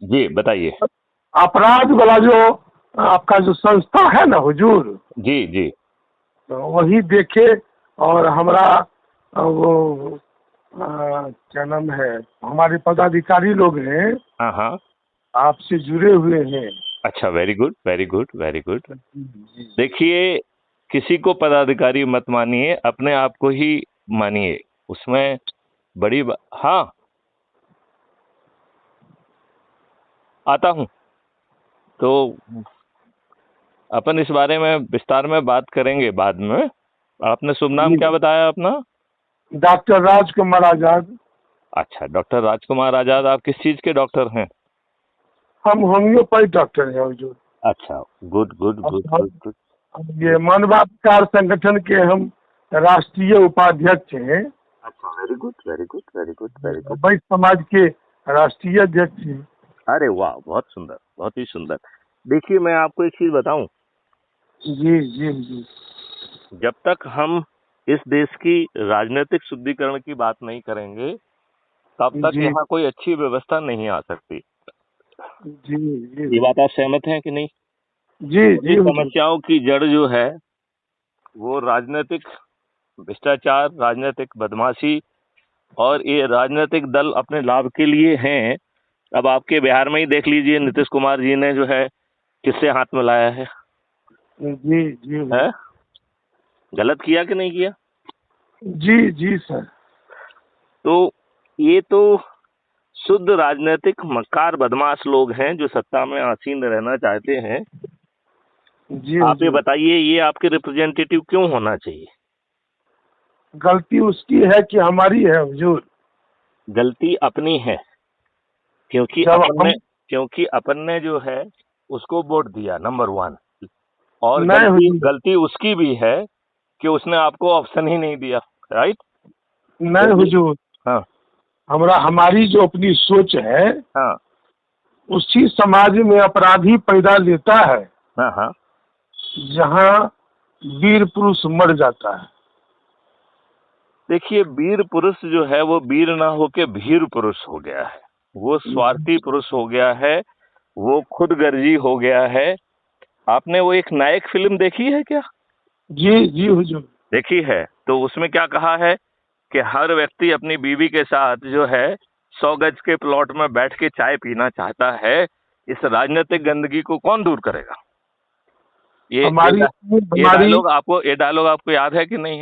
जी बताइए। अपराध वाला जो आपका जो संस्था है ना हुजूर, जी जी। तो वही देखे। और हमारा वो क्या नाम है, हमारे पदाधिकारी लोग हैं, हाँ हाँ। आपसे जुड़े हुए हैं। अच्छा, very good very good very good. जी। देखिए, किसी को पदाधिकारी मत मानिए, अपने आप को ही मानिए। उसमें हाँ, आता हूँ। तो अपन इस बारे में विस्तार में बात करेंगे बाद में। आपने शुभ नाम जी, क्या बताया अपना? डॉक्टर राजकुमार आजाद। अच्छा, डॉक्टर राजकुमार आजाद। आप किस चीज के डॉक्टर हैं? हम होम्योपैथ डॉक्टर हैं हुजूर। अच्छा, गुड गुड अब गुड हम गुड गुड। अब ये मानवाधिकार संगठन के हम राष्ट्रीय उपाध्यक्ष हैं। अच्छा, very good very good very good very good. वैश्य समाज के राष्ट्रीय अध्यक्ष हैं। अरे वाह, बहुत सुंदर, बहुत ही सुंदर। देखिए, मैं आपको एक चीज बताऊं। जी जी जी। जब तक हम इस देश की राजनीतिक शुद्धिकरण की बात नहीं करेंगे, तब तक जी यहाँ कोई अच्छी व्यवस्था नहीं आ सकती। जी जी ये बात आप सहमत हैं कि नहीं? जी सभी जी हुजूर। समस्याओं की जड़ जो है वो राजनीतिक भ्रष्टाचार, राजनीतिक बदमाशी, और ये राजनीतिक दल अपने लाभ के लिए हैं। अब आपके बिहार में ही देख लीजिए, नीतीश कुमार जी ने जो है किससे हाथ मिलाया जी जी है? हुजूर। गलत किया कि नहीं किया? जी जी सर। तो ये तो शुद्ध राजनीतिक मक्कार बदमाश लोग हैं जो सत्ता में आसीन रहना चाहते हैं। जी आप ये हुजूर। बताइए, ये आपके रिप्रेजेंटेटिव क्यों होना चाहिए? गलती उसकी है कि हमारी है हुजूर। गलती अपनी है, क्योंकि जब अपन ने हम क्योंकि अपन ने जो है उसको वोट दिया, नंबर वन। और नहीं गलती हुजूर, गलती उसकी भी है कि उसने आपको ऑप्शन ही नहीं दिया। राइट? नहीं यदि हुजूर। हाँ हमारी जो अपनी सोच है, हाँ उसी समाज में अपराधी पैदा लेता है हाँ हाँ। जहाँ वीर पुरुष मर जाता है। देखिए, वीर पुरुष जो है वो वीर ना होके भीर पुरुष हो गया है। वो स्वार्थी पुरुष हो गया है। वो खुदगर्जी हो गया है। आपने वो एक नायक फिल्म देखी है क्या? जी जी हुजूर। देखी है। तो उसमें क्या कहा है कि हर व्यक्ति अपनी बीवी के साथ जो है 100 गज के प्लॉट में बैठ के चाय पीना चाहता है। इस राजनीतिक गंदगी को कौन दूर करेगा? ये ये हमारी ये हमारी डायलॉग आपको याद है कि नहीं है?